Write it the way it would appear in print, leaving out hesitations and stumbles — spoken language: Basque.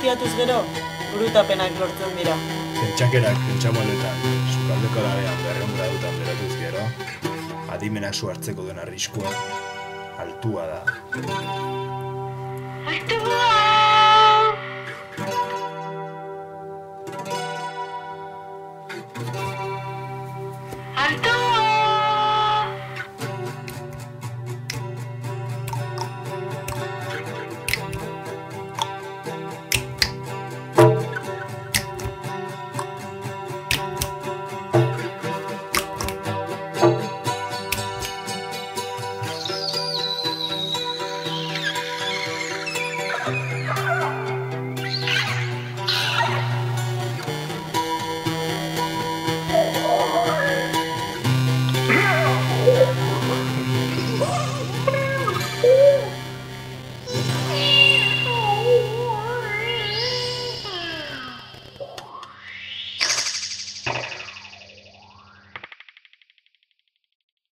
Ustiatuz gero, burutapenak lortzen dira. Pentsakerak, pentsamoldeetan, sukaldeko labean, berreun gradutan berotuz gero, adimenak hartzeko duen arriskua, altua da.